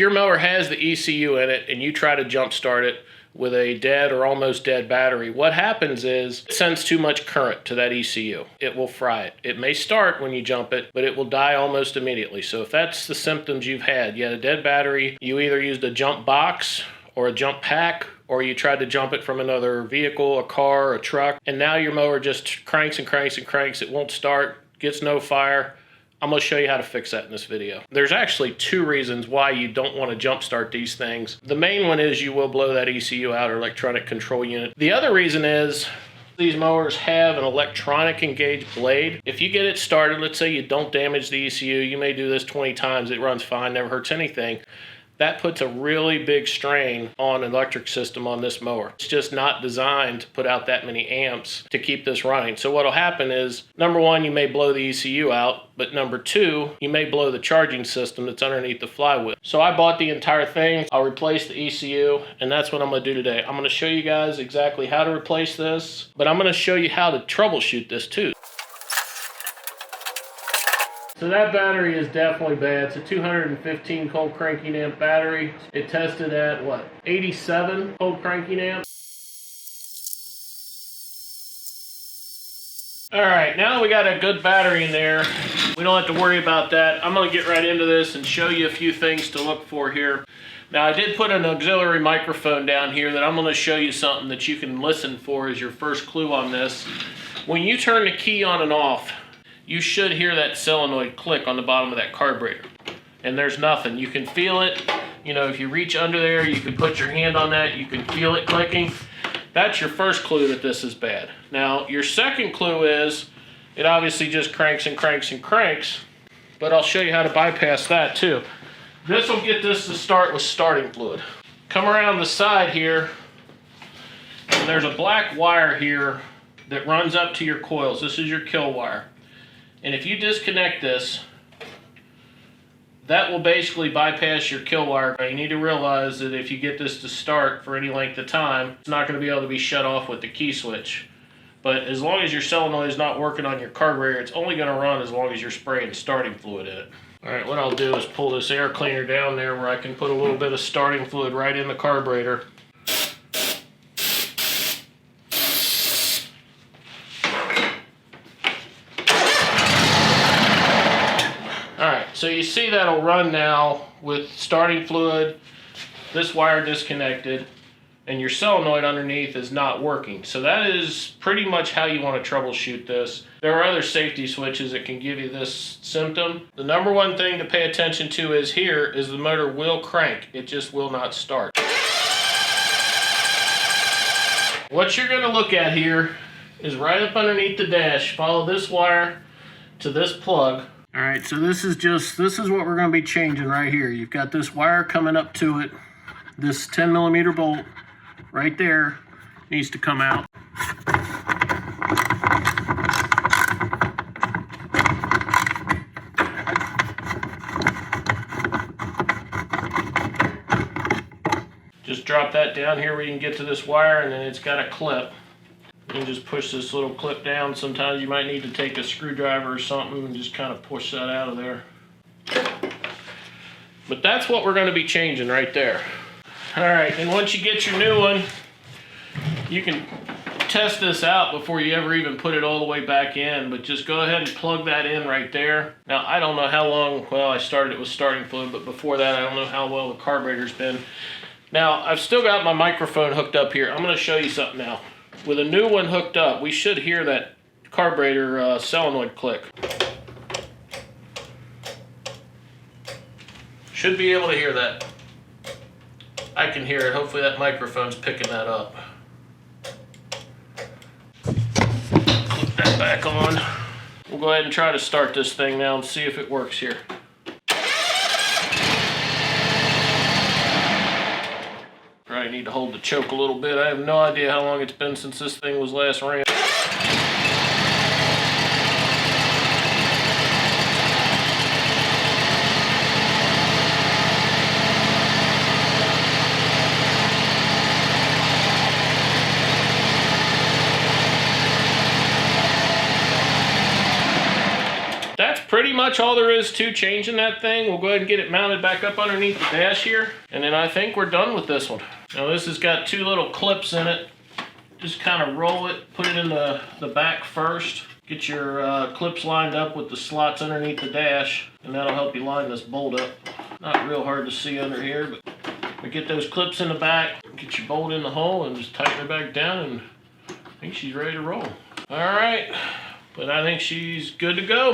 If your mower has the ECU in it and you try to jump start it with a dead or almost dead battery, what happens is it sends too much current to that ECU. It will fry it. It may start when you jump it, but it will die almost immediately. So if that's the symptoms you've had, you had a dead battery, you either used a jump box or a jump pack, or you tried to jump it from another vehicle, a car, a truck, and now your mower just cranks and cranks and cranks. It won't start, gets no fire. I'm going to show you how to fix that in this video. There's actually two reasons why you don't want to jump start these things. The main one is you will blow that ECU out, or electronic control unit. The other reason is these mowers have an electronic engaged blade. If you get it started, let's say you don't damage the ECU, you may do this 20 times, it runs fine, never hurts anything. That puts a really big strain on an electric system on this mower. It's just not designed to put out that many amps to keep this running. So what'll happen is, number one, you may blow the ECU out, but number two, you may blow the charging system that's underneath the flywheel. So I bought the entire thing. I'll replace the ECU, and that's what I'm gonna do today. I'm gonna show you guys exactly how to replace this, but I'm gonna show you how to troubleshoot this too. So that battery is definitely bad. It's a 215 cold cranking amp battery. It tested at what, 87 cold cranking amp. All right, now that we got a good battery in there, we don't have to worry about that. I'm gonna get right into this and show you a few things to look for here. Now I did put an auxiliary microphone down here that I'm gonna show you something that you can listen for as your first clue on this. When you turn the key on and off, you should hear that solenoid click on the bottom of that carburetor. And there's nothing. You can feel it. You know, if you reach under there, you can put your hand on that, you can feel it clicking. That's your first clue that this is bad. Now, your second clue is, it obviously just cranks and cranks and cranks, but I'll show you how to bypass that too. This will get this to start with starting fluid. Come around the side here, and there's a black wire here that runs up to your coils. This is your kill wire. And if you disconnect this, that will basically bypass your kill wire. You need to realize that if you get this to start for any length of time, it's not going to be able to be shut off with the key switch. But as long as your solenoid is not working on your carburetor, it's only going to run as long as you're spraying starting fluid in it. All right, what I'll do is pull this air cleaner down there where I can put a little bit of starting fluid right in the carburetor. So you see that'll run now with starting fluid, this wire disconnected, and your solenoid underneath is not working. So that is pretty much how you want to troubleshoot this. There are other safety switches that can give you this symptom. The number one thing to pay attention to is here is the motor will crank. It just will not start. What you're going to look at here is right up underneath the dash. Follow this wire to this plug. All right, so this is what we're going to be changing right here. You've got this wire coming up to it. This 10mm bolt right there needs to come out. Just drop that down here where you can get to this wire, and then it's got a clip. You can just push this little clip down. Sometimes you might need to take a screwdriver or something and just kind of push that out of there. But that's what we're going to be changing right there. All right, and once you get your new one, you can test this out before you ever even put it all the way back in, but just go ahead and plug that in right there. Now, I don't know how long, well, I started it with starting fluid, but before that, I don't know how well the carburetor's been. Now, I've still got my microphone hooked up here. I'm going to show you something now. With a new one hooked up, we should hear that carburetor solenoid click. Should be able to hear that. I can hear it. Hopefully that microphone's picking that up. Put that back on. We'll go ahead and try to start this thing now and see if it works here. Probably need to hold the choke a little bit. I have no idea how long it's been since this thing was last ran. That's pretty much much all there is to changing that thing. We'll go ahead and get it mounted back up underneath the dash here. And then I think we're done with this one. Now this has got 2 little clips in it. Just kind of roll it, put it in the back first. Get your clips lined up with the slots underneath the dash, and that'll help you line this bolt up. Not real hard to see under here, but we get those clips in the back, get your bolt in the hole, and just tighten her back down, and I think she's ready to roll. All right, but I think she's good to go.